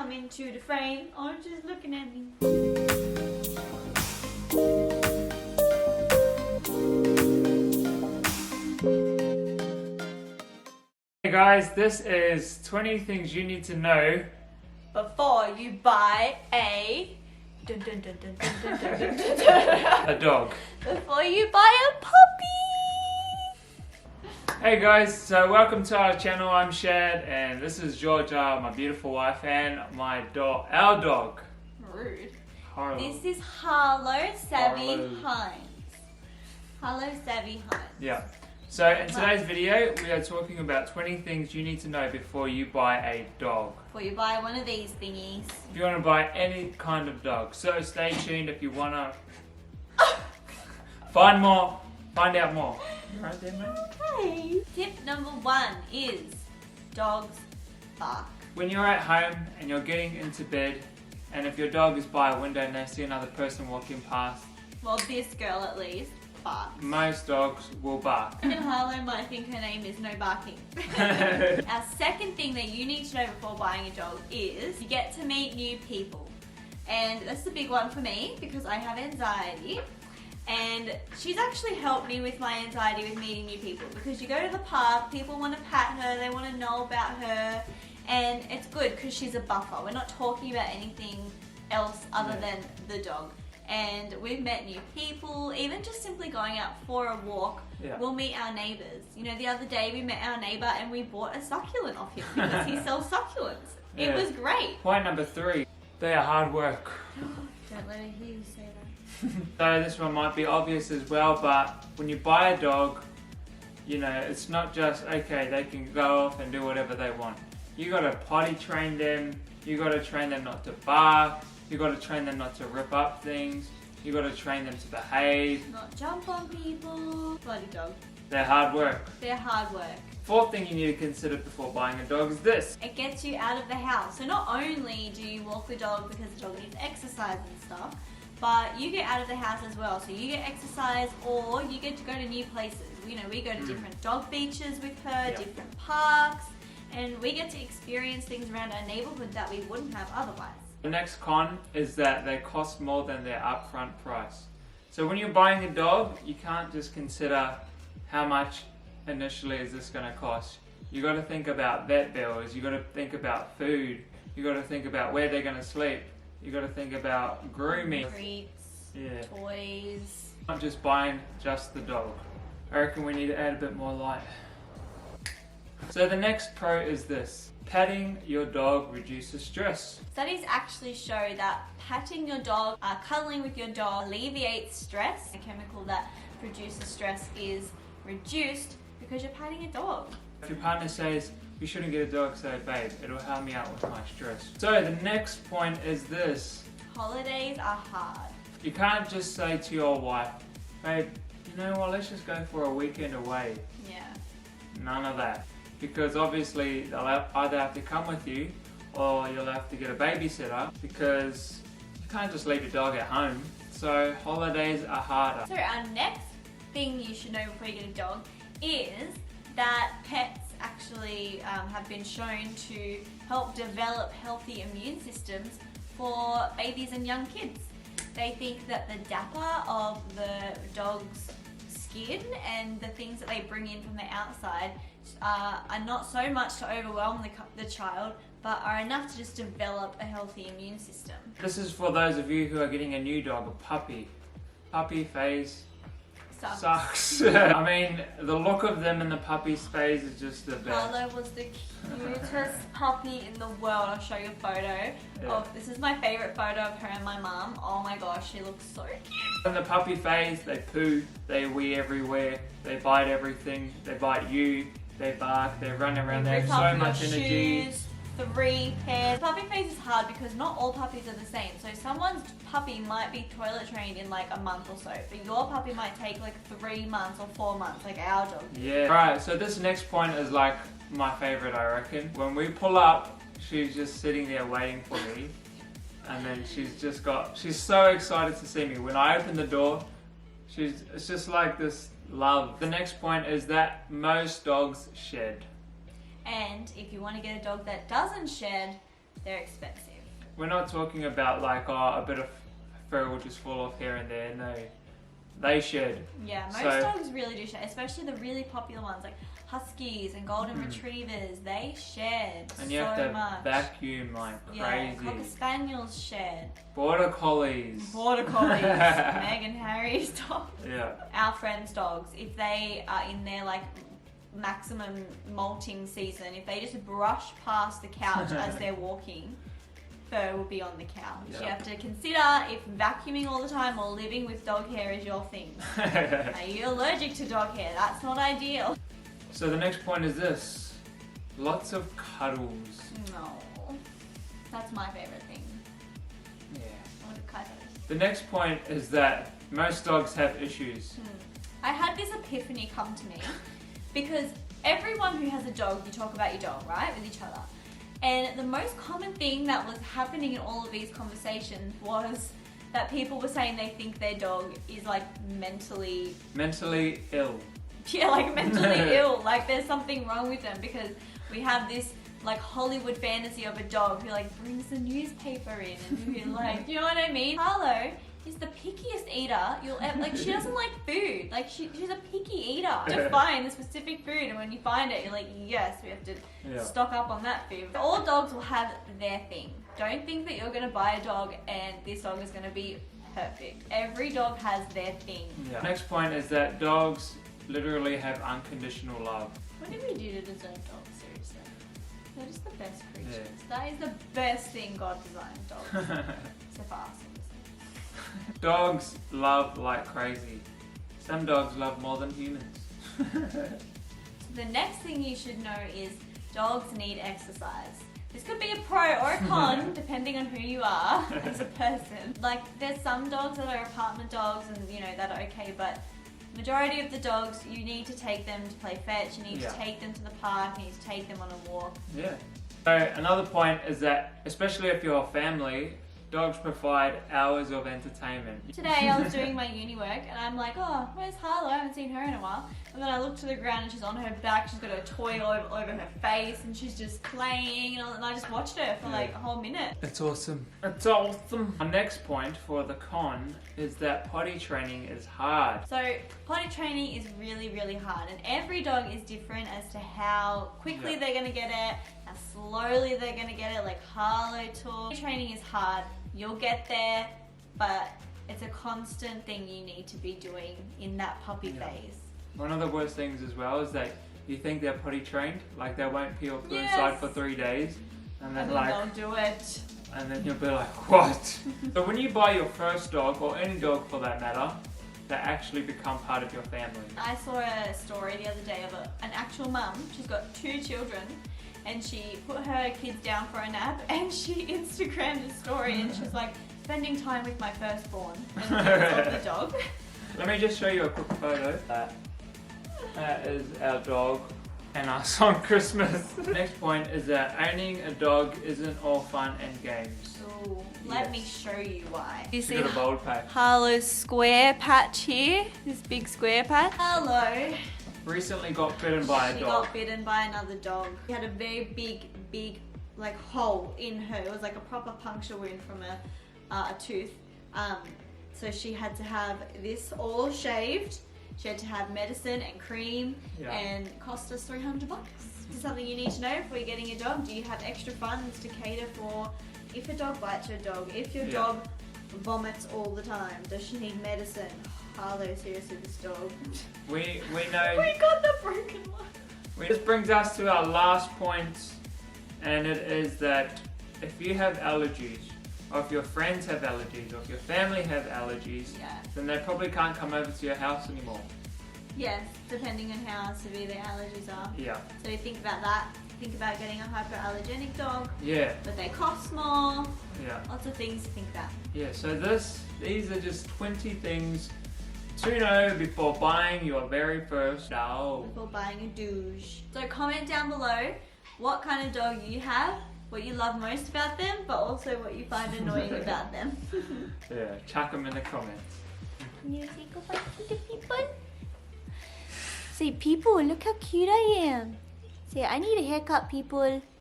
come into the frame. Orange is looking at me. Hey guys, this is 20 things you need to know Before you buy a... a dog. Before you buy a puppy! Hey guys, so welcome to our channel. I'm Shad and this is Georgia, my beautiful wife, and our dog. Rude. Harlow. This is Harlow Savvy Harlow. Hines. Harlow Savvy Hines. Yeah. So in today's video, we are talking about 20 things you need to know before you buy a dog. Before you buy one of these thingies. If you want to buy any kind of dog. So stay tuned if you want to find out more. You right there, mate? Okay. Tip number 1 is dogs bark. When you're at home and you're getting into bed, and if your dog is by a window and they see another person walking past, Well, this girl at least barks. most dogs will bark. And Harlow might think her name is No Barking. Our second thing that you need to know before buying a dog is you get to meet new people. And that's the big one for me because I have anxiety. And she's actually helped me with my anxiety with meeting new people because you go to the park, people want to pat her, they want to know about her, and it's good because she's a buffer. We're not talking about anything else other than the dog. And we've met new people, even just simply going out for a walk, we'll meet our neighbours. You know, the other day we met our neighbour and we bought a succulent off him because he sells succulents. Yeah. It was great. Point number 3, they are hard work. Don't let her hear you say that. So this one might be obvious as well, but when you buy a dog, you know, it's not just, okay, they can go off and do whatever they want. You gotta potty train them, you gotta train them not to bark, you gotta train them not to rip up things, you gotta train them to behave. Not jump on people. Bloody dog. They're hard work. They're hard work. Fourth thing you need to consider before buying a dog is this. It gets you out of the house. So not only do you walk the dog because the dog needs exercise and stuff, but you get out of the house as well. So you get exercise or you get to go to new places. You know, we go to different dog beaches with her, different parks, and we get to experience things around our neighborhood that we wouldn't have otherwise. The next con is that they cost more than their upfront price. So when you're buying a dog, you can't just consider how much initially is this going to cost. You got to think about vet bills, you got to think about food, you got to think about where they're going to sleep, you got to think about grooming. Treats, toys. Not just buying just the dog. I reckon we need to add a bit more light. So the next pro is this. Patting your dog reduces stress. Studies actually show that patting your dog, cuddling with your dog alleviates stress. A chemical that produces stress is reduced because you're patting a dog. If your partner says, you shouldn't get a dog, say, babe, it'll help me out with my stress. So the next point is this. Holidays are hard. You can't just say to your wife, babe, you know what, let's just go for a weekend away. Yeah. None of that. Because obviously they'll either have to come with you or you'll have to get a babysitter because you can't just leave your dog at home. So holidays are harder. So our next thing you should know before you get a dog is that pets actually have been shown to help develop healthy immune systems for babies and young kids. They think that the dapper of the dog's skin and the things that they bring in from the outside are not so much to overwhelm the child, but are enough to just develop a healthy immune system. This is for those of you who are getting a new dog, a puppy. Puppy phase sucks. I mean, the look of them in the puppy phase is just the best. Harlow was the cutest puppy in the world. I'll show you a photo of, this is my favourite photo of her and my mum. Oh my gosh, she looks so cute. In the puppy phase, they poo, they wee everywhere, they bite everything, they bite you, they bark, they run around, they have so much energy. Shoes, 3 pairs. Puppy phase is hard because not all puppies are the same. So someone's puppy might be toilet trained in like a month or so, but your puppy might take like 3 months or 4 months, like our dog. Yeah. Alright, so this next point is like my favourite, I reckon. When we pull up, she's just sitting there waiting for me. And then she's so excited to see me. When I open the door, it's just like this love. The next point is that most dogs shed. And if you want to get a dog that doesn't shed, they're expensive. We're not talking about like a bit of fur will just fall off here and there. No, they shed. Yeah, most dogs really do shed, especially the really popular ones like Huskies and Golden Retrievers. They shed and you so have to much. vacuum like crazy. Yeah, Cocker Spaniels shed. Border Collies. Border Collies. Meg and Harry's dogs. Yeah. Our friends' dogs, if they are in their like maximum molting season, if they just brush past the couch as they're walking, fur will be on the couch. Yep. You have to consider if vacuuming all the time or living with dog hair is your thing. Are you allergic to dog hair? That's not ideal. So the next point is this. Lots of cuddles. No. That's my favorite thing. Yeah. All the cuddles. The next point is that most dogs have issues. I had this epiphany come to me because everyone who has a dog, you talk about your dog, right? With each other. And the most common thing that was happening in all of these conversations was that people were saying they think their dog is like mentally ill. Yeah, like mentally ill. Like there's something wrong with them because we have this like Hollywood fantasy of a dog who like brings the newspaper in and who like, you know what I mean? Harlow is the pickiest eater you'll ever, like she doesn't like food. Like she's a picky eater. To find the specific food, and when you find it, you're like, yes, we have to stock up on that food. All dogs will have their thing. Don't think that you're gonna buy a dog and this dog is gonna be perfect. Every dog has their thing. Yeah. Next point is that dogs literally have unconditional love. What did we do to deserve dogs, seriously? They're just the best creatures. That is the best thing God designed, dogs. Except for us, obviously. Dogs love like crazy. Some dogs love more than humans. The next thing you should know is dogs need exercise. This could be a pro or a con, depending on who you are as a person. Like, there's some dogs that are apartment dogs and, you know, that are okay, but majority of the dogs, you need to take them to play fetch, you need to take them to the park, you need to take them on a walk. Yeah. So another point is that, especially if you're a family, dogs provide hours of entertainment. Today I was doing my uni work and I'm like, oh, where's Harlow? I haven't seen her in a while. And then I look to the ground and she's on her back, she's got a toy over her face and she's just playing and I just watched her for like a whole minute. It's awesome. It's awesome. Our next point for the con is that potty training is hard. So potty training is really, really hard and every dog is different as to how quickly they're going to get it, how slowly they're going to get it, like Harlow took. Potty training is hard. You'll get there, but it's a constant thing you need to be doing in that puppy phase. One of the worst things as well is that you think they're potty trained, like they won't pee or poo inside for 3 days, and then like they'll do it. And then you'll be like, what? So when you buy your first dog, or any dog for that matter, they actually become part of your family. I saw a story the other day of an actual mum. She's got 2 children. And she put her kids down for a nap and she Instagrammed a story and she's like, spending time with my firstborn and of the dog. Let me just show you a quick photo. That is our dog and us on Christmas. Next point is that owning a dog isn't all fun and games. Ooh, let me show you why. You see got a bold patch. Harlow's square patch here, this big square patch. Harlow recently got bitten by a dog. She got bitten by another dog. She had a very big like hole in her. It was like a proper puncture wound from a tooth. So she had to have this all shaved. She had to have medicine and cream and it cost us $300. This is something you need to know before you're getting a dog. Do you have extra funds to cater for if a dog bites your dog? If your dog vomits all the time, does she need medicine? Harlow, seriously, this dog. We know. We got the broken one. This brings us to our last point, and it is that if you have allergies, or if your friends have allergies, or if your family have allergies, then they probably can't come over to your house anymore. Yes, depending on how severe their allergies are. Yeah. So you think about that. Think about getting a hyperallergenic dog. Yeah. But they cost more. Yeah. Lots of things to think about. Yeah, so these are just 20 things to know before buying your very first dog. Before buying a douche. So comment down below what kind of dog you have, what you love most about them, but also what you find annoying about them. Yeah, chuck them in the comments. Can you say goodbye to the people? Say, people, look how cute I am. Say, I need a haircut, people.